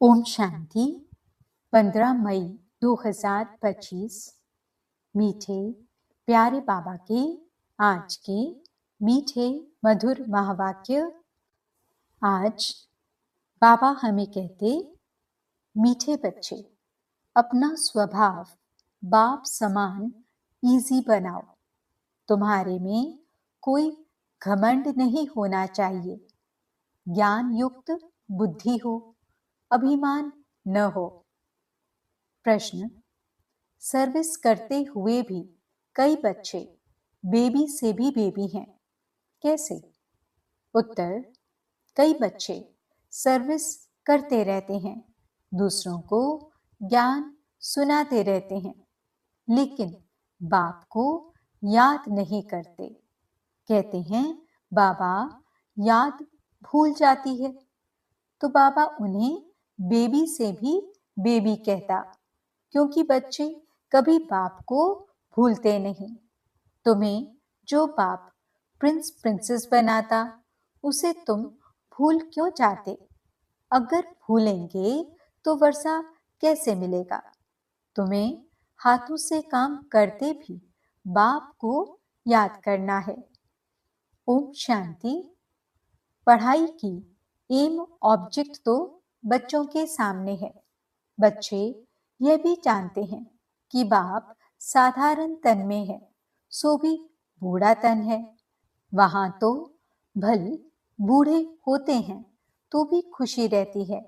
ओम शांति 15 मई 2025 मीठे प्यारे बाबा के आज के मीठे मधुर महावाक्य। आज बाबा हमें कहते, मीठे बच्चे अपना स्वभाव बाप समान इजी बनाओ। तुम्हारे में कोई घमंड नहीं होना चाहिए, ज्ञान युक्त बुद्धि हो, अभिमान न हो। प्रश्न, सर्विस करते हुए भी कई बच्चे बेबी से भी बेबी हैं, कैसे? उत्तर, कई बच्चे सर्विस करते रहते हैं, दूसरों को ज्ञान सुनाते रहते हैं, लेकिन बाप को याद नहीं करते। कहते हैं बाबा याद भूल जाती है, तो बाबा उन्हें बेबी से भी बेबी कहता, क्योंकि बच्चे कभी बाप को भूलते नहीं। तुम्हें जो बाप प्रिंस प्रिंसेस बनाता, उसे तुम भूल क्यों जाते? अगर भूलेंगे तो वर्षा कैसे मिलेगा? तुम्हें हाथों से काम करते भी बाप को याद करना है। ओम शांति। पढ़ाई की एम ऑब्जेक्ट तो बच्चों के सामने है। बच्चे यह भी जानते हैं कि बाप साधारण तन में है, सो भी बूढ़ा तन है। वहां तो भल बूढ़े होते हैं तो भी खुशी रहती है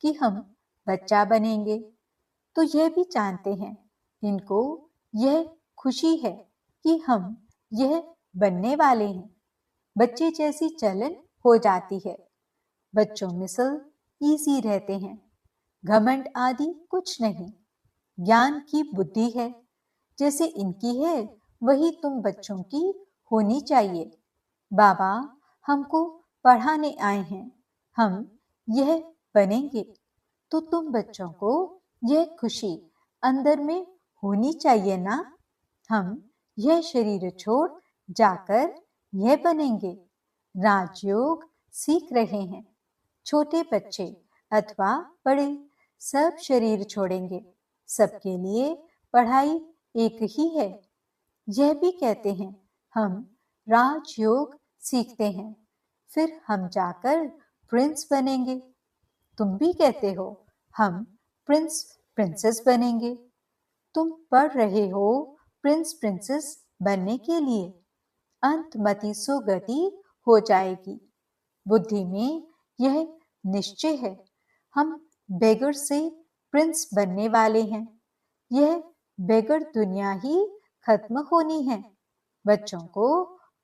कि हम बच्चा बनेंगे। तो यह भी जानते हैं, इनको यह खुशी है कि हम यह बनने वाले हैं। बच्चे जैसी चलन हो जाती है। बच्चों मिसल इजी रहते हैं, घमंड आदि कुछ नहीं। ज्ञान की बुद्धि है, जैसे इनकी है वही तुम बच्चों की होनी चाहिए। बाबा हमको पढ़ाने आए हैं, हम यह बनेंगे, तो तुम बच्चों को यह खुशी अंदर में होनी चाहिए ना। हम यह शरीर छोड़ जाकर यह बनेंगे। राजयोग सीख रहे हैं। छोटे बच्चे अथवा बड़े सब शरीर छोड़ेंगे। सबके लिए पढ़ाई एक ही है। यह भी कहते हैं हम राजयोग सीखते हैं, फिर हम जाकर प्रिंस बनेंगे। तुम भी कहते हो हम प्रिंस प्रिंसेस बनेंगे। तुम पढ़ रहे हो प्रिंस प्रिंसेस बनने के लिए। अंतमति सुगति हो जाएगी। बुद्धि में यह निश्चय है, हम बेगर से प्रिंस बनने वाले हैं। यह बेगर दुनिया ही खत्म होनी है। बच्चों को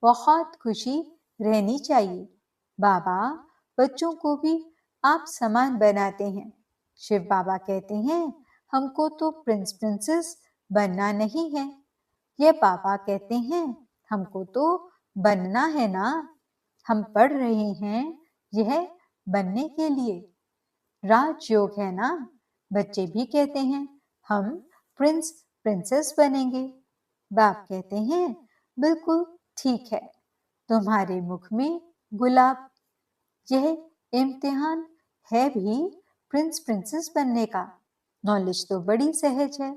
बहुत खुशी रहनी चाहिए। बाबा बच्चों को भी आप समान बनाते हैं। शिव बाबा कहते हैं हमको तो प्रिंस प्रिंसेस बनना नहीं है। यह बाबा कहते हैं हमको तो बनना है ना। हम पढ़ रहे हैं यह बनने के लिए। राजयोग है ना। बच्चे भी कहते हैं हम प्रिंस प्रिंसेस बनेंगे। बाप कहते हैं बिल्कुल ठीक है, तुम्हारे मुख में गुलाब। यह इम्तिहान है भी प्रिंस प्रिंसेस बनने का। नॉलेज तो बड़ी सहज है।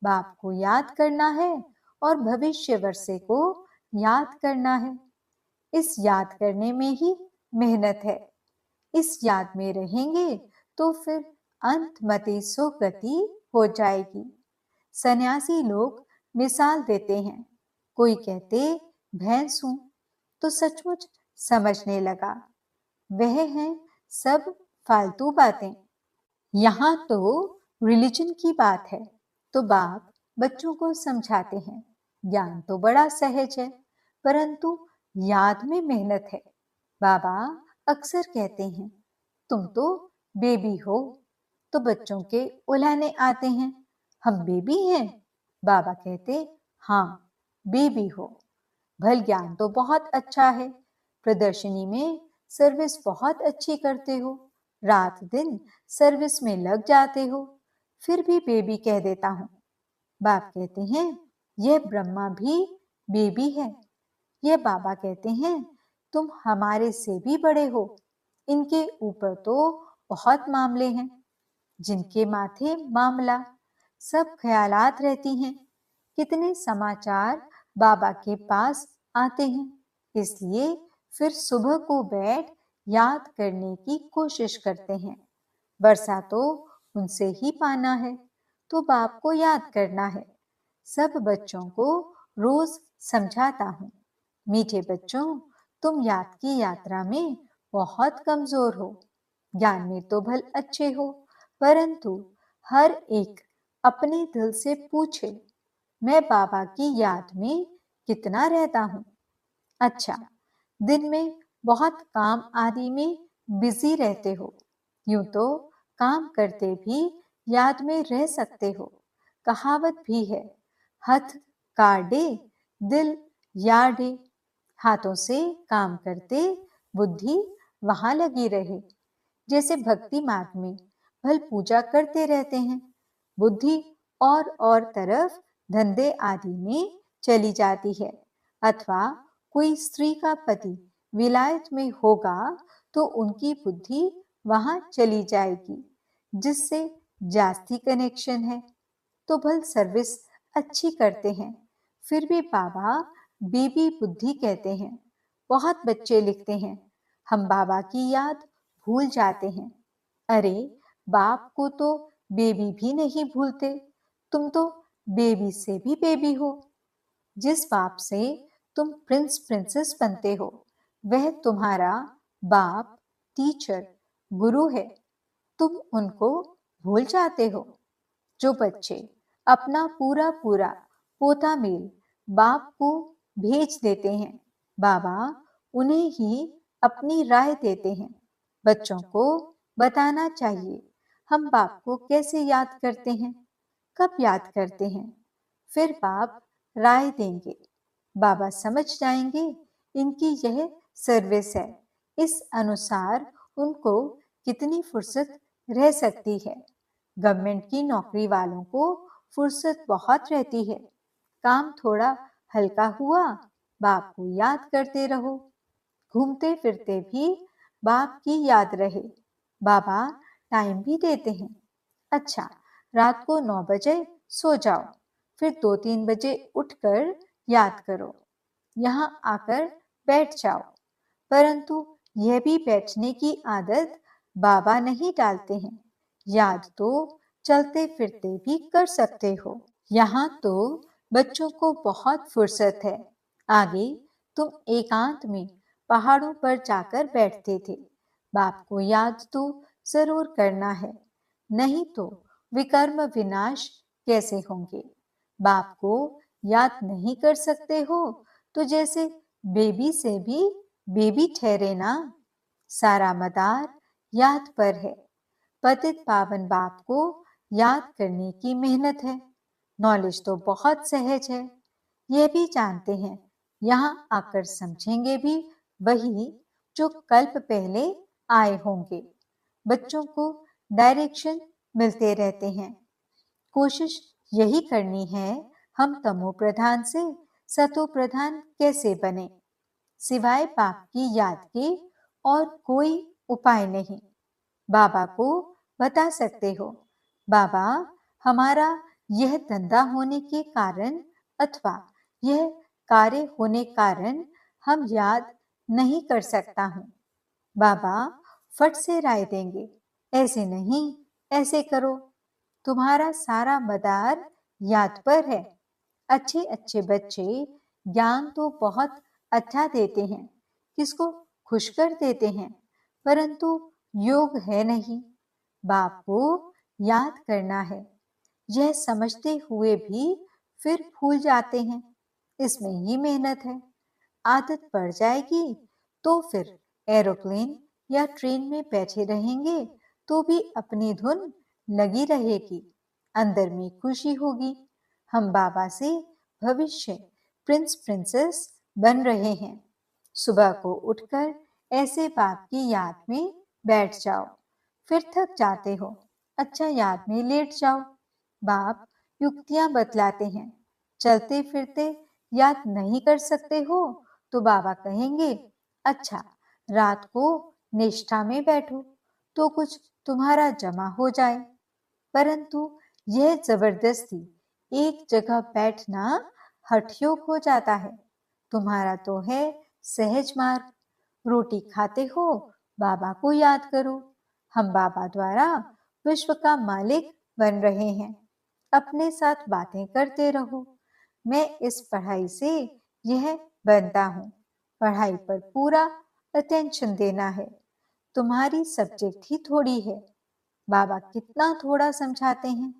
बाप को याद करना है और भविष्य वर्षे को याद करना है। इस याद करने में ही मेहनत है। इस याद में रहेंगे तो फिर अंतमति सुगति हो जाएगी। सन्यासी लोग मिसाल देते हैं। कोई कहते भैंस हूं, तो सचमुच समझने लगा वह है सब फालतू बातें। यहाँ तो रिलीजन की बात है, तो बाप बच्चों को समझाते हैं ज्ञान तो बड़ा सहज है, परंतु याद में मेहनत है। बाबा अक्सर कहते हैं तुम तो बेबी हो, तो बच्चों के उलाने आते हैं हम बेबी हैं। बाबा कहते हाँ बेबी हो। भल ज्ञान तो बहुत अच्छा है, प्रदर्शनी में सर्विस बहुत अच्छी करते हो, रात दिन सर्विस में लग जाते हो, फिर भी बेबी कह देता हूँ। बाप कहते हैं यह ब्रह्मा भी बेबी है। यह बाबा कहते हैं तुम हमारे से भी बड़े हो, इनके ऊपर तो बहुत मामले हैं। जिनके माथे मामला, सब ख्यालात रहती हैं। कितने समाचार बाबा के पास आते हैं, इसलिए फिर सुबह को बैठ याद करने की कोशिश करते हैं। वर्षा तो उनसे ही पाना है, तो बाप को याद करना है। सब बच्चों को रोज समझाता हूँ, मीठे बच्चों, तुम याद की यात्रा में बहुत कमजोर हो। ज्ञान में तो भल अच्छे हो, परंतु हर एक अपने दिल से पूछे, मैं बाबा की याद में कितना रहता हूँ। अच्छा, दिन में बहुत काम आदि में बिजी रहते हो, यूं तो काम करते भी याद में रह सकते हो। कहावत भी है, हथ काटे दिल याडे। हाथों से काम करते बुद्धि वहां लगी रहे। जैसे भक्ति मार्ग में भल पूजा करते रहते हैं, बुद्धि और तरफ धंधे आदि में चली जाती है। अथवा कोई स्त्री का पति विलायत में होगा तो उनकी बुद्धि वहां चली जाएगी, जिससे जास्ती कनेक्शन है। तो भल सर्विस अच्छी करते हैं, फिर भी बाबा बेबी बुद्धि कहते हैं। बहुत बच्चे लिखते हैं, हम बाबा की याद भूल जाते हैं। अरे, बाप को तो बेबी भी नहीं भूलते, तुम तो बेबी से भी बेबी हो। जिस बाप से तुम प्रिंस प्रिंसेस बनते हो, वह तुम्हारा बाप, टीचर, गुरु है। तुम उनको भूल जाते हो। जो बच्चे अपना पूरा पूरा पोता मेल बाप को भेज देते हैं, बाबा उन्हें ही अपनी राय देते हैं। बच्चों को बताना चाहिए, हम बाप को कैसे याद करते हैं, कब याद करते हैं। फिर बाप राय देंगे, बाबा समझ जाएंगे इनकी यह सर्विस है, इस अनुसार उनको कितनी फुर्सत रह सकती है। गवर्नमेंट की नौकरी वालों को फुर्सत बहुत रहती है। काम थोड़ा हल्का हुआ, बाप को याद करते रहो। घूमते फिरते भी बाप की याद रहे, बाबा टाइम भी देते हैं। अच्छा, रात को 9 बजे सो जाओ, फिर 2-3 बजे उठकर याद करो। यहाँ आकर बैठ जाओ। परंतु यह भी बैठने की आदत बाबा नहीं डालते हैं। याद तो चलते फिरते भी कर सकते हो। यहाँ तो बच्चों को बहुत फुर्सत है। आगे तुम एकांत में पहाड़ों पर जाकर बैठते थे। बाप को याद तो जरूर करना है, नहीं तो विकर्म विनाश कैसे होंगे। बाप को याद नहीं कर सकते हो तो जैसे बेबी से भी बेबी ठहरे ना। सारा मदार याद पर है। पतित पावन बाप को याद करने की मेहनत है। नॉलेज तो बहुत सहज है, यह भी जानते हैं। यहाँ आकर समझेंगे भी वही जो कल्प पहले आए होंगे। बच्चों को डायरेक्शन मिलते रहते हैं। कोशिश यही करनी है, हम तमो प्रधान से सतो प्रधान कैसे बने। सिवाय बाप की याद के और कोई उपाय नहीं। बाबा को बता सकते हो, बाबा हमारा यह धंधा होने के कारण अथवा यह कार्य होने कारण हम याद नहीं कर सकता हूँ। बाबा फट से राय देंगे, ऐसे नहीं, ऐसे करो। तुम्हारा सारा मदार याद पर है। अच्छे अच्छे बच्चे ज्ञान तो बहुत अच्छा देते हैं, किसको खुश कर देते हैं, परंतु योग है नहीं। बाप को याद करना है, यह समझते हुए भी फिर भूल जाते हैं। इसमें ही मेहनत है। आदत पड़ जाएगी तो फिर एरोप्लेन या ट्रेन में बैठे रहेंगे तो भी अपनी धुन लगी रहेगी, अंदर में खुशी होगी। हम बाबा से भविष्य प्रिंस प्रिंसेस बन रहे हैं। सुबह को उठकर ऐसे बाप की याद में बैठ जाओ। फिर थक जाते हो, अच्छा याद में लेट जाओ। बाप युक्तियां बतलाते हैं। चलते फिरते याद नहीं कर सकते हो तो बाबा कहेंगे, अच्छा रात को निष्ठा में बैठो तो कुछ तुम्हारा जमा हो जाए। परंतु यह जबरदस्ती एक जगह बैठना हठयोग हो जाता है। तुम्हारा तो है सहज मार्ग। रोटी खाते हो, बाबा को याद करो। हम बाबा द्वारा विश्व का मालिक बन रहे हैं। अपने साथ बातें करते रहो। मैं इस पढ़ाई से यह बनता हूँ। पढ़ाई पर पूरा अटेंशन देना है। तुम्हारी सब्जेक्ट ही थोड़ी है। बाबा कितना थोड़ा समझाते हैं।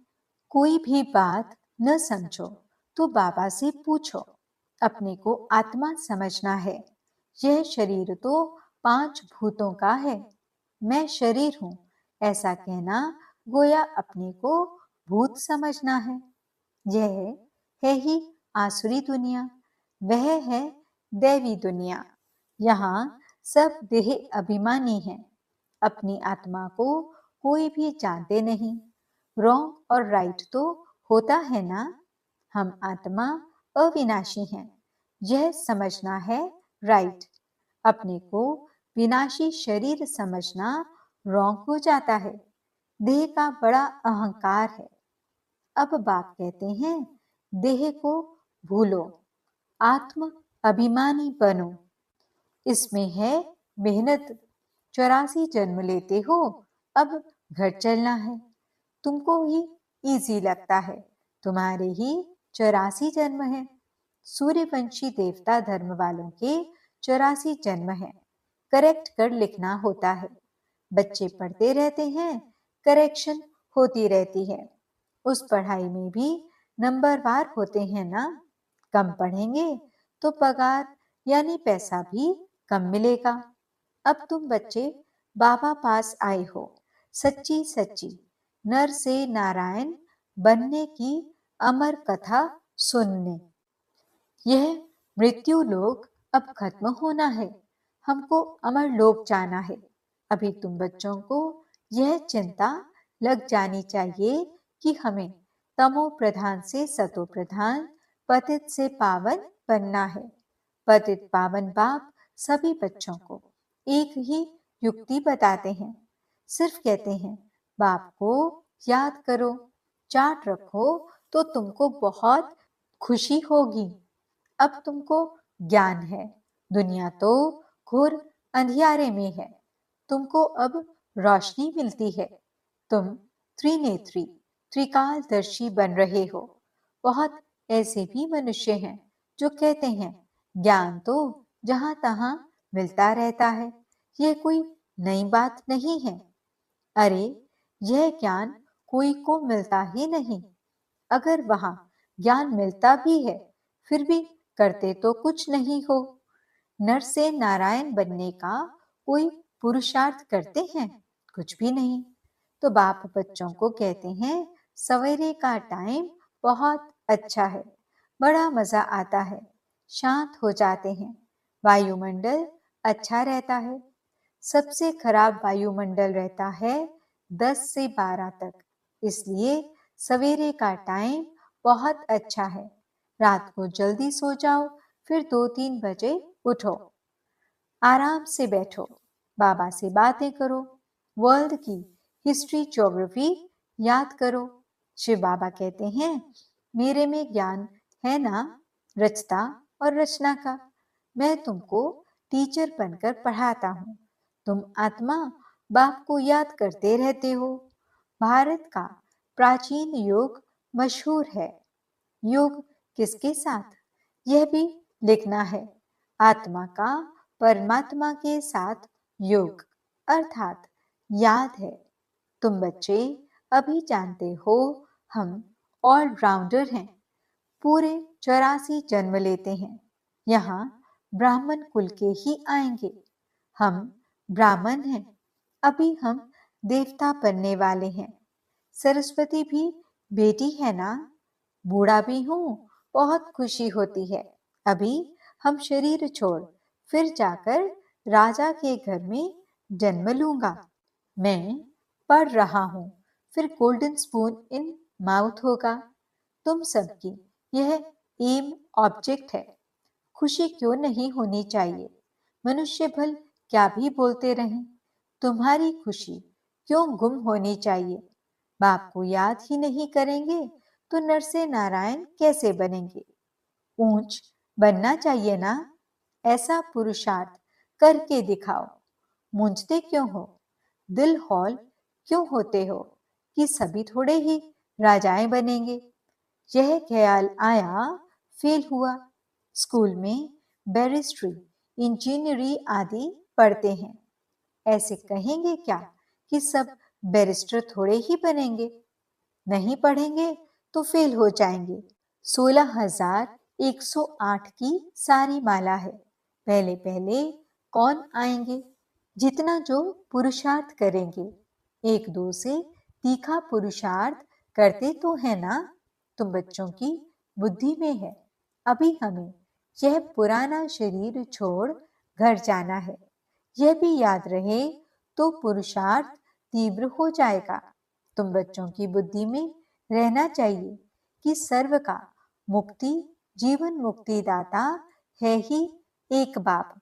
कोई भी बात न समझो तो बाबा से पूछो। अपने को आत्मा समझना है। यह शरीर तो 5 भूतों का है। मैं शरीर हूँ, ऐसा कहना गोया अपने को भूत समझना है। यह है ही आसुरी दुनिया, वह है दैवी दुनिया। यहाँ सब देह अभिमानी हैं। अपनी आत्मा को कोई भी जानते नहीं। रॉन्ग और राइट तो होता है ना। हम आत्मा अविनाशी हैं, यह समझना है राइट। अपने को विनाशी शरीर समझना रॉन्ग हो जाता है। देह का बड़ा अहंकार है। अब बाप कहते हैं देह को भूलो, आत्म अभिमानी बनो। इसमें है मेहनत। 84 जन्म लेते हो, अब घर चलना है। तुमको ही इजी लगता है। तुम्हारे ही 84 जन्म हैं। सूर्यवंशी देवता धर्म वालों के 84 जन्म हैं। करेक्ट कर लिखना होता है। बच्चे पढ़ते रहते हैं, करेक्शन होती रहती है। उस पढ़ाई में भी नंबरवार होते हैं ना। कम पढ़ेंगे तो पगार यानी पैसा भी कम मिलेगा। अब तुम बच्चे बाबा पास आए हो, सच्ची सच्ची नर से नारायण बनने की अमर कथा सुनने। यह मृत्यु लोक अब खत्म होना है। हमको अमर लोक जाना है। अभी तुम बच्चों को यह चिंता लग जानी चाहिए कि हमें तमो प्रधान से सतो प्रधान, पतित से पावन बनना है। पतित पावन बाप सभी बच्चों को एक ही युक्ति बताते हैं। सिर्फ कहते हैं बाप को याद करो, चार्ट रखो तो तुमको बहुत खुशी होगी। अब तुमको ज्ञान है। दुनिया तो घोर अंधियारे में है। तुमको अब रोशनी मिलती है। तुम त्रिनेत्री त्रिकालदर्शी बन रहे हो। बहुत ऐसे भी मनुष्य हैं जो कहते हैं ज्ञान तो जहां तहां मिलता रहता है, यह कोई नई बात नहीं है। अरे यह ज्ञान कोई को मिलता ही नहीं। अगर वहां ज्ञान मिलता भी है फिर भी करते तो कुछ नहीं हो। नर से नारायण बनने का कोई पुरुषार्थ करते हैं? कुछ भी नहीं। तो बाप बच्चों को कहते हैं सवेरे का टाइम बहुत अच्छा है, बड़ा मजा आता है, शांत हो जाते हैं, वायुमंडल अच्छा रहता है। सबसे खराब वायुमंडल रहता है 10 से 12 तक। इसलिए सवेरे का टाइम बहुत अच्छा है। रात को जल्दी सो जाओ, फिर 2-3 बजे उठो, आराम से बैठो, बाबा से बातें करो, वर्ल्ड की हिस्ट्री ज्योग्राफी याद करो। शिव बाबा कहते हैं मेरे में ज्ञान है ना, रचता और रचना का। मैं तुमको टीचर बनकर पढ़ाता हूँ। तुम आत्मा बाप को याद करते रहते हो। भारत का प्राचीन योग मशहूर है। योग किसके साथ, यह भी लिखना है। आत्मा का परमात्मा के साथ योग अर्थात याद है। तुम बच्चे अभी जानते हो हम ऑलराउंडर हैं। पूरे 84 जन्म लेते हैं। यहाँ ब्राह्मण कुल के ही आएंगे। हम ब्राह्मण हैं। अभी हम देवता बनने वाले हैं। सरस्वती भी बेटी है ना। बूढ़ा भी हूँ, बहुत खुशी होती है। अभी हम शरीर छोड़ फिर जाकर राजा के घर में जन्म लूंगा। मैं पढ़ रहा हूँ, फिर गोल्डन स्पून इन माउथ होगा। तुम सबकी यह एम ऑब्जेक्ट है। खुशी क्यों नहीं होनी चाहिए? मनुष्य भल क्या भी बोलते रहें, तुम्हारी खुशी क्यों गुम होनी चाहिए? बाप को याद ही नहीं करेंगे तो नर से नारायण कैसे बनेंगे? ऊंच बनना चाहिए ना, ऐसा पुरुषार्थ करके दिखाओ। मूंझते क्यों हो, दिल हौल क्यों होते हो कि सभी थोड़े ही राजाएं बनेंगे? यह ख्याल आया, फेल हुआ। स्कूल में बैरिस्ट्री, इंजीनियरिंग आदि पढ़ते हैं। ऐसे कहेंगे क्या कि सब बैरिस्टर थोड़े ही बनेंगे? नहीं पढ़ेंगे तो फेल हो जाएंगे। 16,108 की सारी माला है। पहले पहले कौन आएंगे? जितना जो पुरुषार्थ करेंगे। एक दो से तीखा पुरुषार्थ करते तो है ना? तुम बच्चों की बुद्धि में है। अभी हमें यह पुराना शरीर छोड़ घर जाना है। यह भी याद रहे तो पुरुषार्थ तीव्र हो जाएगा। तुम बच्चों की बुद्धि में रहना चाहिए कि सर्व का मुक्ति जीवन मुक्ति दाता है ही एक बाप।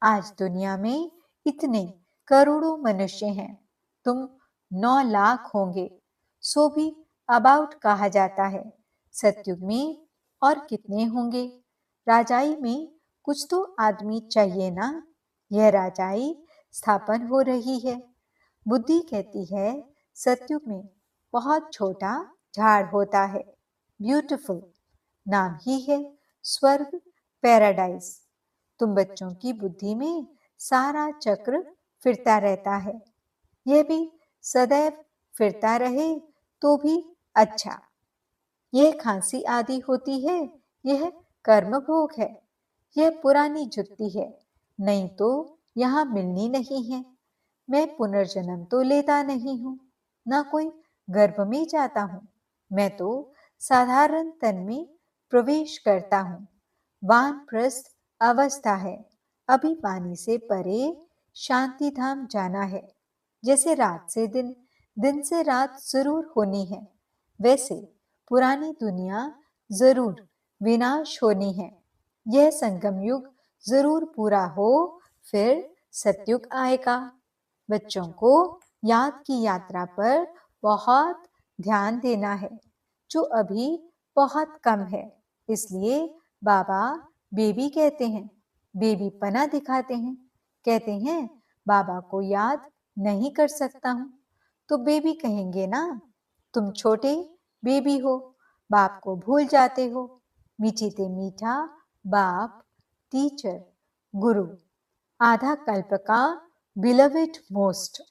आज दुनिया में इतने करोड़ों मनुष्य हैं, तुम 9 लाख होंगे, सो भी अबाउट कहा जाता है। सतयुग में और कितने होंगे? राजाई में कुछ तो आदमी चाहिए ना। यह राजाई स्थापन हो रही है। बुद्धि कहती है सतयुग में बहुत छोटा झाड़ होता है, ब्यूटीफुल, नाम ही है स्वर्ग, पैराडाइज। तुम बच्चों की बुद्धि में सारा चक्र फिरता रहता है। यह भी सदैव फिरता रहे तो भी अच्छा। यह खांसी आदि होती है, यह कर्म भोग है। यह पुरानी जुत्ती है, नहीं तो यहाँ मिलनी नहीं है। मैं पुनर्जन्म तो लेता नहीं हूँ, ना कोई गर्भ में जाता हूँ। मैं तो साधारण तन में प्रवेश करता हूँ। वानप्रस्थ अवस्था है। अभी पानी से परे शांति धाम जाना है। जैसे रात से दिन, दिन से रात जरूर होनी है, वैसे पुरानी दुनिया जरूर विनाश होनी है। यह संगम युग जरूर पूरा हो, फिर सतयुग आएगा। बच्चों को याद की यात्रा पर बहुत ध्यान देना है, जो अभी बहुत कम है। इसलिए बाबा बेबी कहते हैं, बेबी पना दिखाते हैं। कहते हैं बाबा को याद नहीं कर सकता हूँ, तो बेबी कहेंगे ना, तुम छोटे बेबी हो, बाप को भूल जाते हो। मीठी ते मीठा बाप, टीचर, गुरु, आधा कल्प का बिलवेड मोस्ट,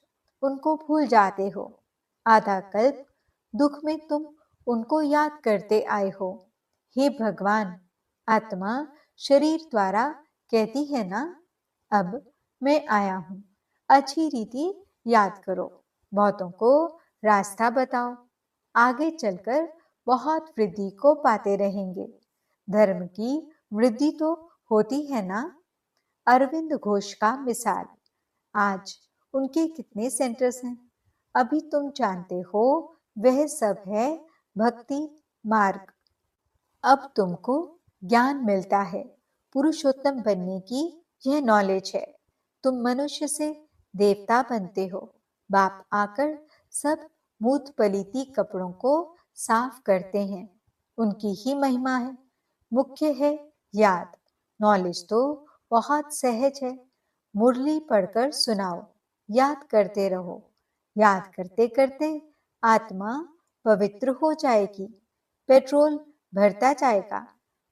उनको भूल जाते हो। आधा कल्प दुख में तुम उनको याद करते आए हो। हे भगवान, आत्मा शरीर द्वारा कहती है ना, अब मैं आया हूँ, अच्छी रीति याद करो, बहुतों को रास्ता बताओ, आगे चलकर बहुत वृद्धि को पाते रहेंगे। धर्म की वृद्धि तो होती है ना। अरविंद घोष का मिसाल, आज उनके कितने सेंटर्स हैं? अभी तुम जानते हो, वह सब है भक्ति मार्ग। अब तुमको ज्ञान मिलता है, पुरुषोत्तम बनने की यह नॉलेज है। तुम मनुष्य से देवता बनते हो। बाप आकर सब मूत पलीती कपड़ों को साफ करते हैं, उनकी ही महिमा है। मुख्य है याद। नॉलेज तो बहुत सहज है, मुरली पढ़कर सुनाओ, याद करते रहो। याद करते करते आत्मा पवित्र हो जाएगी, पेट्रोल भरता जाएगा।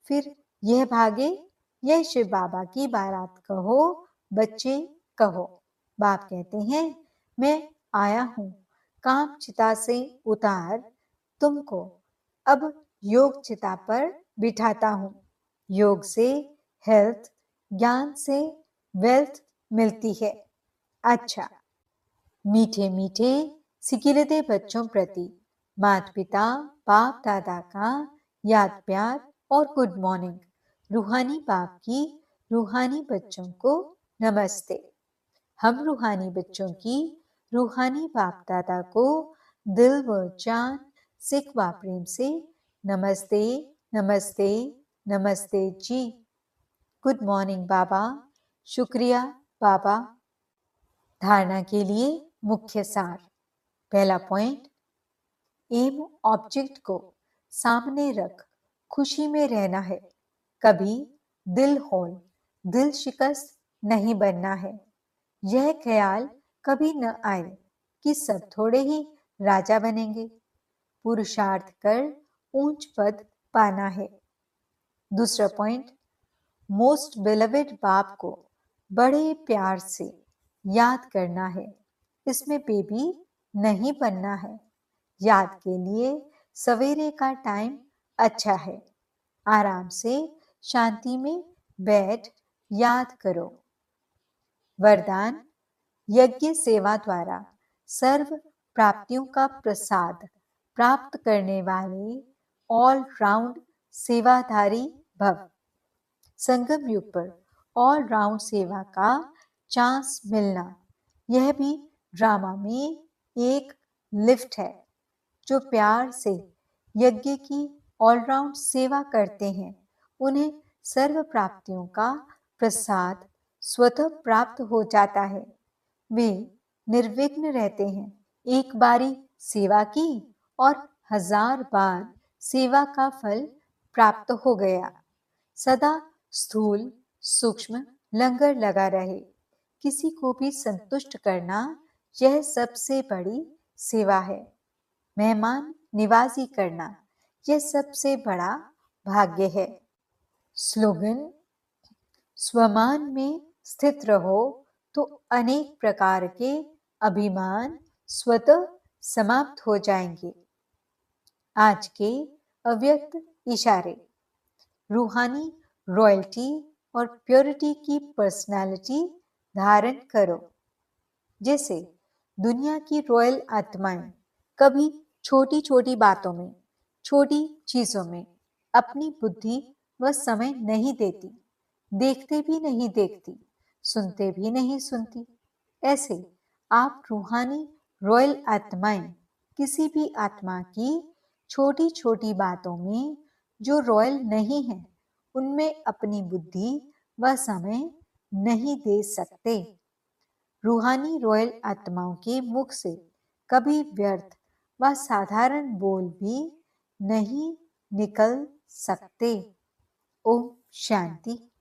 फिर यह भागे, यह शिव बाबा की बारात कहो, बच्चे कहो। बाप कहते हैं मैं आया हूँ, काम चिता से उतार तुमको अब योग चिता पर बिठाता हूँ। योग से हेल्थ, ज्ञान से वेल्थ मिलती है। अच्छा, मीठे मीठे सिकिलते बच्चों प्रति माता पिता बाप दादा का याद प्यार और गुड मॉर्निंग। रूहानी बाप की रूहानी बच्चों को नमस्ते। हम रूहानी बच्चों की रूहानी बाप दादा को दिल व जान सिख व प्रेम से नमस्ते नमस्ते नमस्ते जी। गुड मॉर्निंग बाबा। शुक्रिया बाबा। धारणा के लिए मुख्य सार। पहला पॉइंट, एम ऑब्जेक्ट को सामने रख खुशी में रहना है। कभी दिल होल, दिल शिकस्त नहीं बनना है। यह ख्याल कभी न आए कि सब थोड़े ही राजा बनेंगे। पुरुषार्थ कर ऊंच पद पाना है। दूसरा पॉइंट, मोस्ट बिलवेड बाप को बड़े प्यार से याद करना है। इसमें बेबी नहीं बनना है। याद के लिए सवेरे का टाइम अच्छा है। आराम से शांति में बैठ याद करो। वरदान, यज्ञ सेवा द्वारा सर्व प्राप्तियों का प्रसाद प्राप्त करने वाले ऑल राउंड सेवाधारी भव। संगम युग पर ऑल राउंड सेवा का चांस मिलना, यह भी ड्रामा में एक लिफ्ट है। जो प्यार से यज्ञ की ऑलराउंड सेवा करते हैं, उन्हें सर्व प्राप्तियों का प्रसाद स्वतः प्राप्त हो जाता है। वे निर्विघ्न रहते हैं। एक बारी सेवा की और 1000 बार सेवा का फल प्राप्त हो गया। सदा स्थूल सूक्ष्म लंगर लगा रहे। किसी को भी संतुष्ट करना, यह सबसे बड़ी सेवा है। मेहमान निवाजी करना, यह सबसे बड़ा भाग्य है। स्लोगन, स्वमान में स्थित रहो तो अनेक प्रकार के अभिमान स्वतः समाप्त हो जाएंगे। आज के अव्यक्त इशारे, रूहानी रॉयल्टी और प्योरिटी की पर्सनालिटी धारण करो। जैसे दुनिया की रॉयल आत्माएं कभी छोटी छोटी बातों में, छोटी चीजों में अपनी बुद्धि व समय नहीं देती, देखते भी नहीं देखती, सुनते भी नहीं सुनती। ऐसे आप रूहानी रॉयल आत्माएं किसी भी आत्मा की छोटी छोटी बातों में जो रॉयल नहीं है, उनमें अपनी बुद्धि व समय नहीं दे सकते। रूहानी रॉयल आत्माओं के मुख से कभी व्यर्थ व साधारण बोल भी नहीं निकल सकते। ओम शांति।